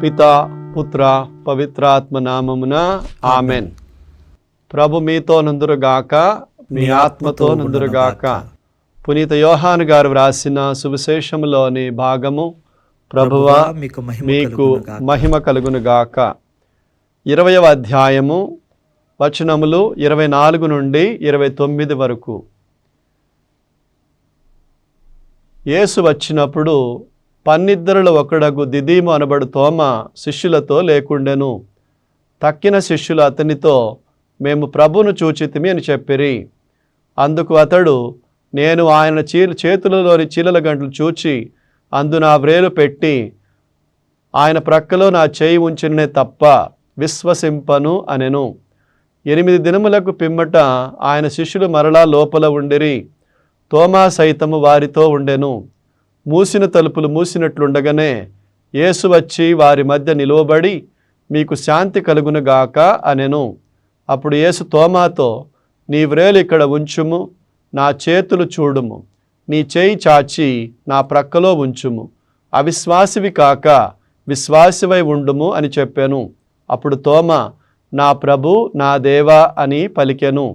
పితా పుత్ర పవిత్రాత్మ నామమున ఆమెన్. ప్రభు మీతో నుందురుగాక, మీ ఆత్మతో నుందురుగాక. పునీత యోహాను గారు వ్రాసిన సువిశేషములోని భాగము. ప్రభువా మీకు మహిమ కలుగునుగాక. 20వ అధ్యాయము వచనములు 24 నుండి 29 వరకు. యేసు వచ్చినప్పుడు పన్నిద్దరులో ఒకడగు దిదీము అనబడు తోమ శిష్యులతో లేకుండెను. తక్కిన శిష్యులు అతనితో, మేము ప్రభువును చూచితిమి అని చెప్పిరి. అందుకు అతడు, నేను ఆయన చేతులలోని చీలల గంటలు చూచి అందు నా వ్రేలు పెట్టి ఆయన ప్రక్కలో నా చేయి ఉంచినే తప్ప విశ్వసింపను అనెను. 8 దినములకు పిమ్మట ఆయన శిష్యులు మరలా లోపల ఉండిరి. తోమా సైతము వారితో ఉండెను. మూసిన తలుపులు మూసినట్లుండగానే యేసు వచ్చి వారి మధ్య నిలువబడి, మీకు శాంతి కలుగునుగాక అనెను. అప్పుడు యేసు తోమాతో, నీ వ్రేలు ఇక్కడ ఉంచుము, నా చేతులు చూడుము, నీ చేయి చాచి నా ప్రక్కలో ఉంచుము, అవిశ్వాసివి కాక విశ్వాసివై ఉండుము అని చెప్పాను. అప్పుడు తోమా, నా ప్రభు నా దేవా అని పలికెను.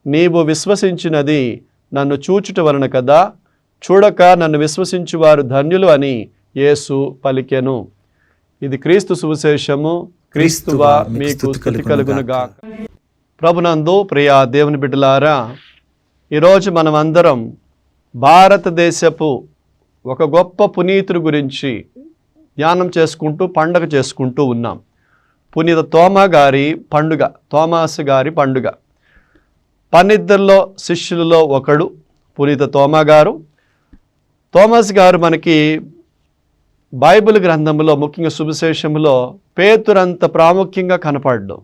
నీవు విశ్వసించినది నన్ను చూచుట వలన కదా, చూడక నన్ను విశ్వసించువారు ధన్యులు అని యేసు పలికెను. ఇది క్రీస్తు సువిశేషము. క్రీస్తువా మీకు స్తుతి కలుగునుగాక. ప్రభునందు ప్రియ దేవుని బిడ్డలారా, ఈరోజు మనమందరం భారతదేశపు ఒక గొప్ప పునీతుడి గురించి ధ్యానం చేసుకుంటూ పండగ చేసుకుంటూ ఉన్నాం. పునీత తోమా గారి పండుగ, తోమాసు గారి పండుగ. 12 శిష్యులలో ఒకడు పునీత తోమా గారు. తోమస్ గారు మనకి బైబిల్ గ్రంథంలో, ముఖ్యంగా సువిశేషంలో పేతురంత ప్రాముఖ్యంగా కనపడ్డు.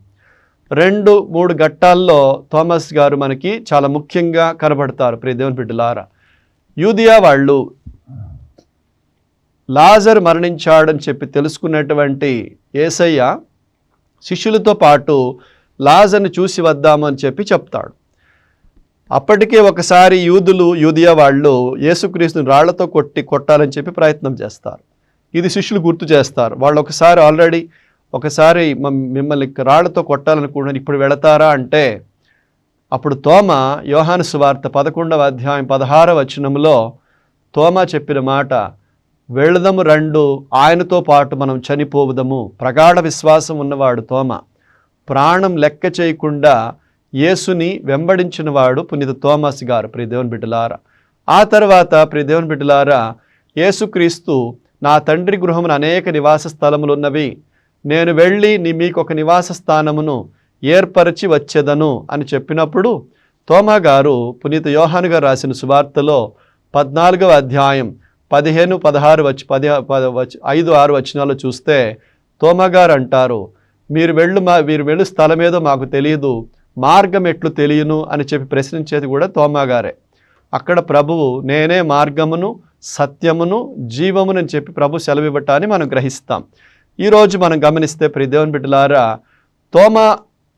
2-3 ఘట్టాల్లో తోమస్ గారు మనకి చాలా ముఖ్యంగా కనబడతారు. ప్రియ దేవుని బిడ్డలారా, యూదియా వాళ్ళు లాజరు మరణించాడని చెప్పి తెలుసుకున్నటువంటి యేసయ్య శిష్యులతో పాటు లాజర్ని చూసి వద్దామని చెప్పి చెప్తాడు. అప్పటికే ఒకసారి యూదియా వాళ్ళు యేసుక్రీస్తుని రాళ్లతో కొట్టాలని చెప్పి ప్రయత్నం చేస్తారు. ఇది శిష్యులు గుర్తు చేస్తారు. వాళ్ళు ఆల్రెడీ ఒకసారి మిమ్మల్ని రాళ్లతో కొట్టాలనుకుంటున్నారు, ఇప్పుడు వెళతారా అంటే, అప్పుడు తోమా యోహాను సువార్త 11వ అధ్యాయం 16వ వచనంలో తోమా చెప్పిన మాట, వెళదము రండు, ఆయనతో పాటు మనం చనిపోవుదము. ప్రగాఢ విశ్వాసం ఉన్నవాడు తోమా. ప్రాణం లెక్క చేయకుండా యేసుని వెంబడించిన వాడు పునీత తోమస్ గారు. ప్రియ దేవుని బిడ్డలారా, ఆ తర్వాత ప్రియ దేవుని బిడ్డలారా, యేసుక్రీస్తు, నా తండ్రి గృహమున అనేక నివాస స్థలములు ఉన్నవి, నేను వెళ్ళి మీకు ఒక నివాస స్థానమును ఏర్పరిచి వచ్చేదను అని చెప్పినప్పుడు తోమా గారు పునీత యోహాను గారు రాసిన సువార్తలో 14వ అధ్యాయం 15, 16, 5, 6 వచనాలు చూస్తే తోమా గారు అంటారు, మీరు వెళ్ళు స్థలమేదో మాకు తెలియదు, మార్గం ఎట్లు తెలియను అని చెప్పి ప్రశ్నించేది కూడా తోమా గారే. అక్కడ ప్రభువు, నేనే మార్గమును సత్యమును జీవమును అని చెప్పి ప్రభు సెలవివ్వటాన్ని మనం గ్రహిస్తాం. ఈరోజు మనం గమనిస్తే ప్రియ దేవుని బిడ్డలారా, తోమా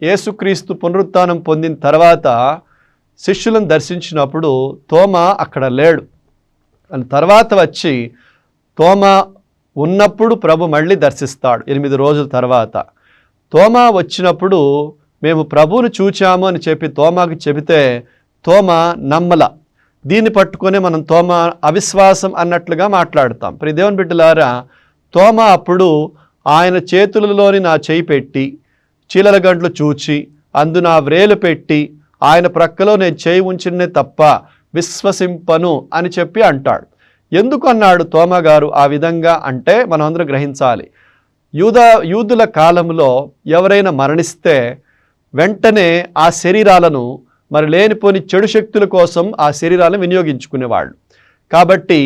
యేసుక్రీస్తు పునరుత్థానం పొందిన తర్వాత శిష్యులను దర్శించినప్పుడు తోమా అక్కడ లేడు. అని తర్వాత వచ్చి తోమా ఉన్నప్పుడు ప్రభు మళ్ళీ దర్శిస్తాడు 8 రోజుల తర్వాత. తోమా వచ్చినప్పుడు మేము ప్రభువును చూచాము అని చెప్పి తోమాకి చెబితే తోమా నమ్మల. దీన్ని పట్టుకొని మనం తోమా అవిశ్వాసం అన్నట్లుగా మాట్లాడతాం. ప్రియ దేవుని బిడ్డలారా, తోమా అప్పుడు ఆయన చేతులలోని నా చేయి పెట్టి చీలల గంటలు చూచి అందు నా వ్రేలు పెట్టి ఆయన ప్రక్కలో నేను చేయి ఉంచినే తప్ప విశ్వసింపను అని చెప్పి అంటాడు. ఎందుకు అన్నాడు తోమా గారు ఆ విధంగా అంటే మనం అందరం గ్రహించాలి. యూదుల కాలంలో ఎవరైనా మరణిస్తే వెంటనే ఆ శరీరాలను లేనిపోని చెడు శక్తుల కోసం ఆ శరీరాలను వినియోగించుకునేవాళ్ళు. కాబట్టి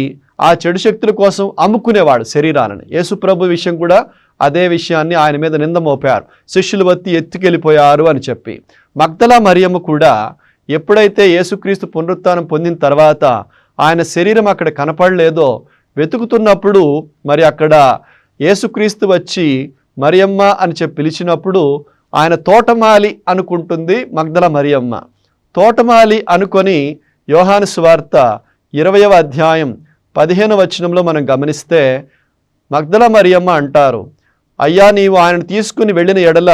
ఆ చెడు శక్తుల కోసం అమ్ముకునేవాడు శరీరాలను. యేసుప్రభు విషయం కూడా అదే విషయాన్ని ఆయన మీద నింద మోపారు, శిష్యులు ఎత్తుకెళ్ళిపోయారు అని చెప్పి. మగ్దలా మరియమ్మ కూడా ఎప్పుడైతే యేసుక్రీస్తు పునరుత్థానం పొందిన తర్వాత ఆయన శరీరం అక్కడ కనపడలేదో వెతుకుతున్నప్పుడు మరి అక్కడ యేసుక్రీస్తు వచ్చి మరియమ్మ అని చెప్పి పిలిచినప్పుడు ఆయన తోటమాలి అనుకుంటుంది మగ్దల మరియమ్మ. తోటమాలి అనుకొని యోహాను సువార్త 20వ అధ్యాయం 15వ వచనంలో మనం గమనిస్తే మగ్దల మరియమ్మ అంటారు, అయ్యా నీవు ఆయనను తీసుకుని వెళ్ళిన ఎడల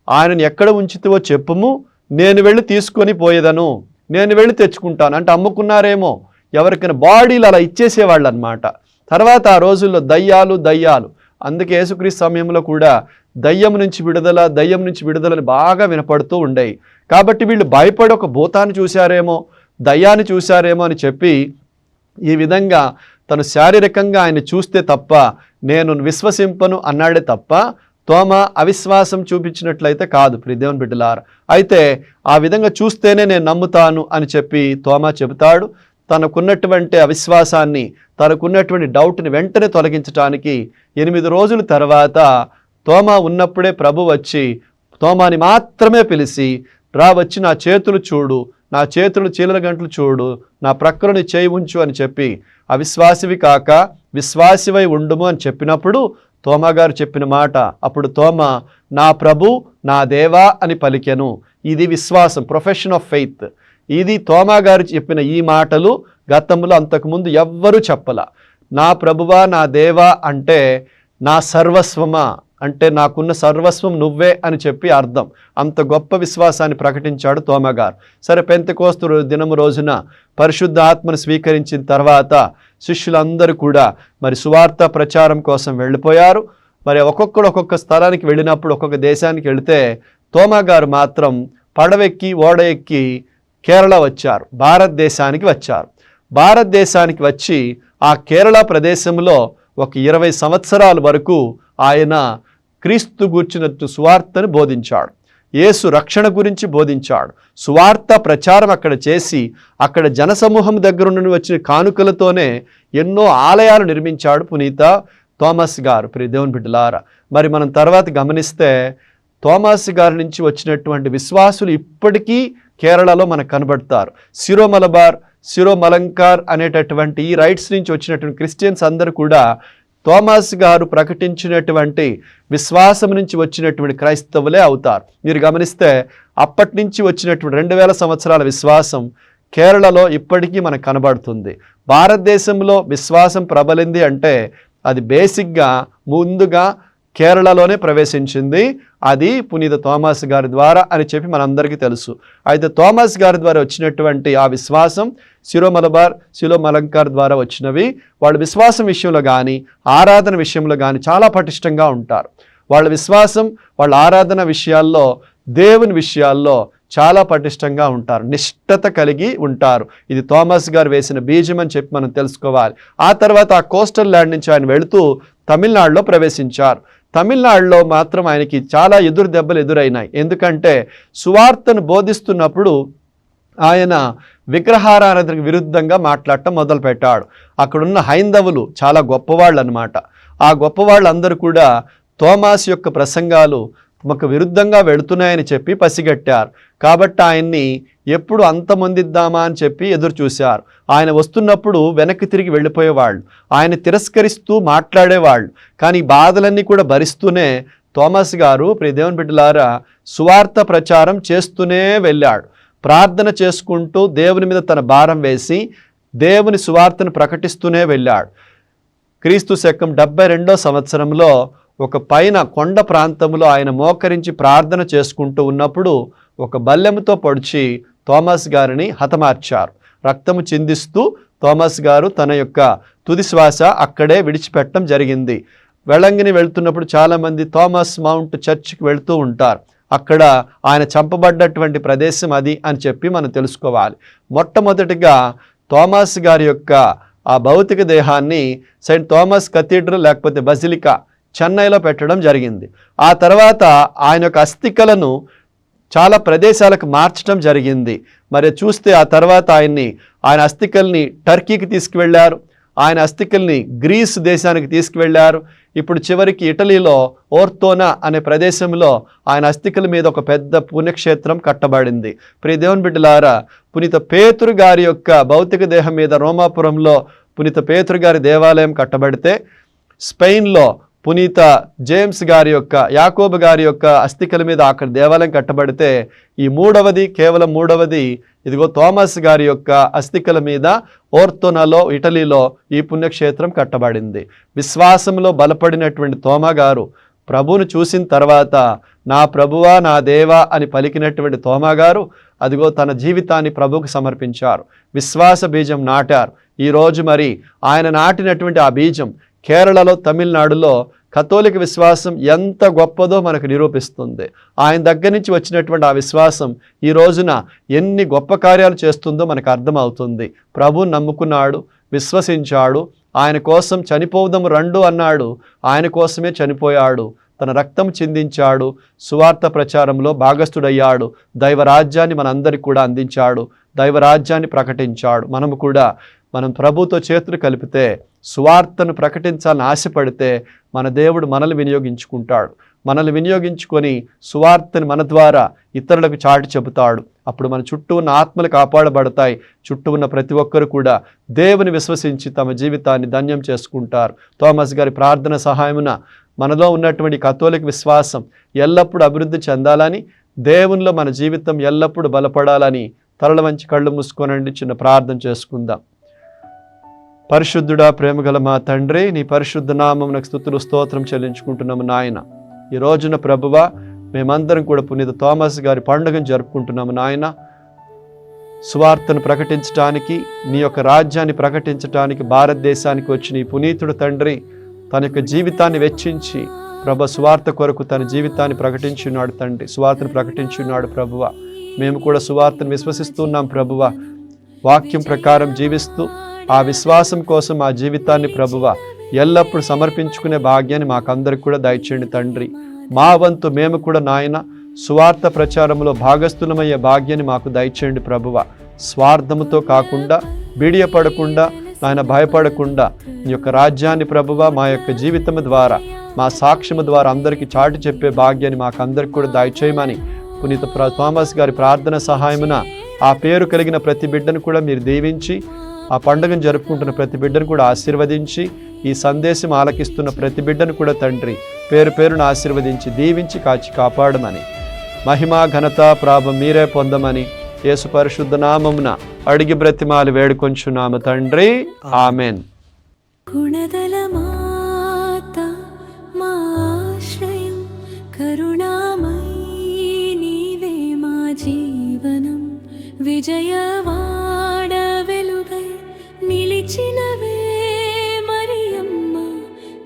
ఆయనను ఎక్కడ ఉంచితివో చెప్పుము, నేను వెళ్ళి తీసుకొని పోయేదను, నేను వెళ్ళి తెచ్చుకుంటాను. అంటే అమ్ముకున్నారేమో, ఎవరికైనా బాడీలు అలా ఇచ్చేసేవాళ్ళు అనమాట. తర్వాత ఆ రోజుల్లో దయ్యాలు అందుకే యేసుక్రీస్తు సమయంలో కూడా దయ్యం నుంచి విడుదలని బాగా వినపడుతూ ఉండేవి. కాబట్టి వీళ్ళు భయపడి ఒక భూతాన్ని చూశారేమో, దయ్యాన్ని చూశారేమో అని చెప్పి ఈ విధంగా తను శారీరకంగా ఆయన చూస్తే తప్ప నేను విశ్వసింపను అన్నాడే తప్ప తోమ అవిశ్వాసం చూపించినట్లయితే కాదు. ప్రియదేవుని బిడ్డలారా, అయితే ఆ విధంగా చూస్తేనే నేను నమ్ముతాను అని చెప్పి తోమ చెబుతాడు. తనకున్నటువంటి అవిశ్వాసాన్ని, తనకున్నటువంటి డౌట్ని వెంటనే తొలగించడానికి 8 రోజుల తర్వాత తోమ ఉన్నప్పుడే ప్రభు వచ్చి తోమాని మాత్రమే పిలిచి, రా వచ్చి నా చేతులు చూడు, నా చేతులు చీలల గంటలు చూడు, నా ప్రక్కలని చేయి ఉంచు అని చెప్పి అవిశ్వాసివి కాక విశ్వాసివై ఉండుము అని చెప్పినప్పుడు తోమా గారు చెప్పిన మాట, అప్పుడు తోమ నా ప్రభు నా దేవా అని పలికెను. ఇది విశ్వాసం, ప్రొఫెషన్ ఆఫ్ ఫెయిత్. ఇది తోమా గారు చెప్పిన ఈ మాటలు గతంలో అంతకుముందు ఎవ్వరూ చెప్పల. నా ప్రభువా నా దేవా అంటే నా సర్వస్వమా, అంటే నాకున్న సర్వస్వం నువ్వే అని చెప్పి అర్థం. అంత గొప్ప విశ్వాసాన్ని ప్రకటించాడు తోమా గారు. సరే, పెంతెకోస్తు దినము రోజున పరిశుద్ధ ఆత్మను స్వీకరించిన తర్వాత శిష్యులందరూ కూడా మరి సువార్త ప్రచారం కోసం వెళ్ళిపోయారు. మరి ఒక్కొక్కడు ఒక్కొక్క స్థలానికి వెళ్ళినప్పుడు, ఒక్కొక్క దేశానికి వెళితే తోమా గారు మాత్రం పడవెక్కి ఓడ ఎక్కి కేరళ వచ్చారు, భారతదేశానికి వచ్చారు. భారతదేశానికి వచ్చి ఆ కేరళ ప్రదేశంలో ఒక 20 సంవత్సరాల వరకు ఆయన క్రీస్తు గూర్చినట్టు సువార్తను బోధించాడు, యేసు రక్షణ గురించి బోధించాడు. సువార్త ప్రచారం అక్కడ చేసి అక్కడ జనసమూహం దగ్గర నుండి వచ్చిన కానుకలతోనే ఎన్నో ఆలయాలు నిర్మించాడు పునీత థోమస్ గారు. ప్రియ దేవుని బిడ్డలారా, మరి మనం తర్వాత గమనిస్తే థోమస్ గారి నుంచి వచ్చినటువంటి విశ్వాసులు ఇప్పటికీ కేరళలో మనకు కనబడతారు. సిరోమలంకార్ అనేటటువంటి ఈ రైట్స్ నుంచి వచ్చినటువంటి క్రిస్టియన్స్ అందరూ కూడా థోమస్ గారు ప్రకటించినటువంటి విశ్వాసం నుంచి వచ్చినటువంటి క్రైస్తవులే అవుతారు. మీరు గమనిస్తే అప్పటి నుంచి వచ్చినటువంటి 2000 సంవత్సరాల విశ్వాసం కేరళలో ఇప్పటికీ మనకు కనబడుతుంది. భారతదేశంలో విశ్వాసం ప్రబలింది అంటే అది బేసిక్గా ముందుగా కేరళలోనే ప్రవేశించింది. అది పునీత థోమస్ గారి ద్వారా అని చెప్పి మనందరికీ తెలుసు. అయితే థోమస్ గారి ద్వారా వచ్చినటువంటి ఆ విశ్వాసం సిరోమలంకార్ ద్వారా వచ్చినవి. వాళ్ళ విశ్వాసం విషయంలో కానీ ఆరాధన విషయంలో కానీ చాలా పటిష్టంగా ఉంటారు. వాళ్ళ విశ్వాసం, వాళ్ళ ఆరాధన విషయాల్లో, దేవుని విషయాల్లో చాలా పటిష్టంగా ఉంటారు, నిష్ఠత కలిగి ఉంటారు. ఇది థోమస్ గారు వేసిన బీజం అని చెప్పి మనం తెలుసుకోవాలి. ఆ తర్వాత ఆ కోస్టల్ ల్యాండ్ నుంచి ఆయన వెళుతూ తమిళనాడులో ప్రవేశించారు. తమిళనాడులో మాత్రం ఆయనకి చాలా ఎదురు దెబ్బలు ఎదురైనాయి. ఎందుకంటే సువార్తను బోధిస్తున్నప్పుడు ఆయన విగ్రహారాధనకు విరుద్ధంగా మాట్లాడటం మొదలుపెట్టాడు. అక్కడున్న హైందవులు చాలా గొప్పవాళ్ళు అన్నమాట. ఆ గొప్పవాళ్ళందరూ కూడా థోమాస్ యొక్క ప్రసంగాలు తమకు విరుద్ధంగా వెళుతున్నాయని చెప్పి పసిగట్టారు. కాబట్టి ఆయన్ని ఎప్పుడు అంతమొందిద్దామా అని చెప్పి ఎదురు చూశారు. ఆయన వస్తున్నప్పుడు వెనక్కి తిరిగి వెళ్ళిపోయేవాళ్ళు, ఆయన తిరస్కరిస్తూ మాట్లాడేవాళ్ళు. కానీ ఈ బాధలన్నీ కూడా భరిస్తూనే థోమస్ గారు, ప్రియ దేవుని బిడ్డలారా, సువార్త ప్రచారం చేస్తూనే వెళ్ళాడు. ప్రార్థన చేసుకుంటూ దేవుని మీద తన భారం వేసి దేవుని సువార్తను ప్రకటిస్తూనే వెళ్ళాడు. క్రీస్తు శకం 72వ సంవత్సరంలో ఒక పైన కొండ ప్రాంతంలో ఆయన మోకరించి ప్రార్థన చేసుకుంటూ ఉన్నప్పుడు ఒక బల్లెముతో పొడిచి థోమస్ గారిని హతమార్చారు. రక్తము చిందిస్తూ థోమస్ గారు తన యొక్క తుది శ్వాస అక్కడే విడిచిపెట్టడం జరిగింది. వెళంగిని వెళ్తున్నప్పుడు చాలామంది థోమస్ మౌంట్ చర్చ్కి వెళుతూ ఉంటారు. అక్కడ ఆయన చంపబడ్డటువంటి ప్రదేశం అది అని చెప్పి మనం తెలుసుకోవాలి. మొట్టమొదటిగా థోమస్ గారి యొక్క ఆ భౌతిక దేహాన్ని సెయింట్ థోమస్ కథీడ్రల్ లేకపోతే బసిలికా చెన్నైలో పెట్టడం జరిగింది. ఆ తర్వాత ఆయన యొక్క అస్థికలను చాలా ప్రదేశాలకు మార్చడం జరిగింది. మరి చూస్తే ఆ తర్వాత ఆయన అస్థికల్ని టర్కీకి తీసుకువెళ్ళారు, ఆయన అస్థికల్ని గ్రీస్ దేశానికి తీసుకువెళ్ళారు, ఇప్పుడు చివరికి ఇటలీలో ఓర్తోనా అనే ప్రదేశంలో ఆయన అస్థికల మీద ఒక పెద్ద పుణ్యక్షేత్రం కట్టబడింది. ప్రియ దేవుని బిడ్డలారా, పునీత పేతురు గారి యొక్క భౌతిక దేహం మీద రోమాపురంలో పునీత పేతురు గారి దేవాలయం కట్టబడితే, స్పెయిన్లో పునీత జేమ్స్ గారి యొక్క, యాకోబు గారి యొక్క అస్థికల మీద అక్కడ దేవాలయం కట్టబడితే, ఈ కేవలం మూడవది ఇదిగో థోమస్ గారి యొక్క అస్థికల మీద ఓర్తోనాలో ఇటలీలో ఈ పుణ్యక్షేత్రం కట్టబడింది. విశ్వాసంలో బలపడినటువంటి తోమా గారు ప్రభువును చూసిన తర్వాత నా ప్రభువా నా దేవా అని పలికినటువంటి తోమా గారు అదిగో తన జీవితాన్ని ప్రభువుకు సమర్పించారు. విశ్వాస బీజం నాటారు. ఈరోజు మరి ఆయన నాటినటువంటి ఆ బీజం కేరళలో, తమిళనాడులో కథోలిక విశ్వాసం ఎంత గొప్పదో మనకు నిరూపిస్తుంది. ఆయన దగ్గర నుంచి వచ్చినటువంటి ఆ విశ్వాసం ఈ రోజున ఎన్ని గొప్ప కార్యాలు చేస్తుందో మనకు అర్థమవుతుంది. ప్రభువుని నమ్ముకున్నాడు, విశ్వసించాడు, ఆయన కోసం చనిపోదాము రండు అన్నాడు, ఆయన కోసమే చనిపోయాడు, తన రక్తం చిందించాడు, సువార్త ప్రచారంలో భాగస్థుడయ్యాడు, దైవరాజ్యాన్ని మనందరికీ కూడా అందించాడు, దైవరాజ్యాన్ని ప్రకటించాడు. మనం ప్రభుతో చేతులు కలిపితే, సువార్తను ప్రకటించాలని ఆశపడితే మన దేవుడు మనల్ని వినియోగించుకుంటాడు. మనల్ని వినియోగించుకొని సువార్తని మన ద్వారా ఇతరులకు చాటి చెబుతాడు. అప్పుడు మన చుట్టూ ఉన్న ఆత్మలు కాపాడబడతాయి. చుట్టూ ఉన్న ప్రతి ఒక్కరు కూడా దేవుని విశ్వసించి తమ జీవితాన్ని ధన్యం చేసుకుంటారు. థోమస్ గారి ప్రార్థన సహాయమున మనలో ఉన్నటువంటి కథోలిక విశ్వాసం ఎల్లప్పుడూ అభివృద్ధి చెందాలని, దేవునిలో మన జీవితం ఎల్లప్పుడూ బలపడాలని తలల వంచి కళ్ళు మూసుకోనండి. చిన్న ప్రార్థన చేసుకుందాం. పరిశుద్ధుడా, ప్రేమగల మా తండ్రి, నీ పరిశుద్ధ నామమునకు స్తుతులు స్తోత్రం చెల్లించుకుంటున్నాము నాయన. ఈ రోజున ప్రభువా, మేమందరం కూడా పునీత థోమస్ గారి పండుగను జరుపుకుంటున్నాము నాయన. సువార్తను ప్రకటించడానికి, నీ యొక్క రాజ్యాన్ని ప్రకటించడానికి భారతదేశానికి వచ్చిన ఈ పునీతుడు తండ్రి తన యొక్క జీవితాన్ని వెచ్చించి సువార్త కొరకు తన జీవితాన్ని ప్రకటించున్నాడు తండ్రి. సువార్తను ప్రకటించున్నాడు ప్రభువా. మేము కూడా సువార్తను విశ్వసిస్తున్నాం ప్రభువా. వాక్యం ప్రకారం జీవిస్తూ ఆ విశ్వాసం కోసం ఆ జీవితాన్ని ప్రభువా ఎల్లప్పుడూ సమర్పించుకునే భాగ్యాన్ని మాకందరికి కూడా దయచేయండి తండ్రి. మా వంతు మేము కూడా నాయన సువార్త ప్రచారంలో భాగస్థులమయ్యే భాగ్యాన్ని మాకు దయచేయండి ప్రభువా. స్వార్థముతో కాకుండా, బీడియపడకుండా, నాయన భయపడకుండా నీ యొక్క రాజ్యాన్ని ప్రభువా మా యొక్క జీవితం ద్వారా, మా సాక్ష్యము ద్వారా అందరికీ చాటి చెప్పే భాగ్యాన్ని మాకందరికి కూడా దయచేయమని పునీత థోమస్ గారి ప్రార్థన సహాయమున ఆ పేరు కలిగిన ప్రతి బిడ్డను కూడా మీరు దీవించి, ఆ పండుగను జరుపుకుంటున్న ప్రతి బిడ్డను కూడా ఆశీర్వదించి, ఈ సందేశం ఆలకిస్తున్న ప్రతి బిడ్డను కూడా తండ్రి పేరు పేరును ఆశీర్వదించి, దీవించి, కాచి కాపాడమని, మహిమ ఘనత ప్రాభం మీరే పొందమని యేసు పరిశుద్ధ నామమున అడిగి బ్రతిమాలి వేడుకొంచున్నాము తండ్రి. ఆమెన్. విజయవాడ వెలుగై నిలిచినవే మరియమ్మ,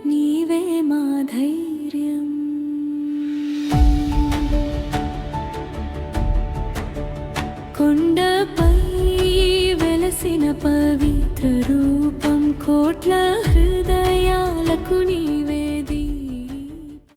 నీవే మా ధైర్యం. కొండపై వెలసిన పవిత్ర రూపం, కోట్ల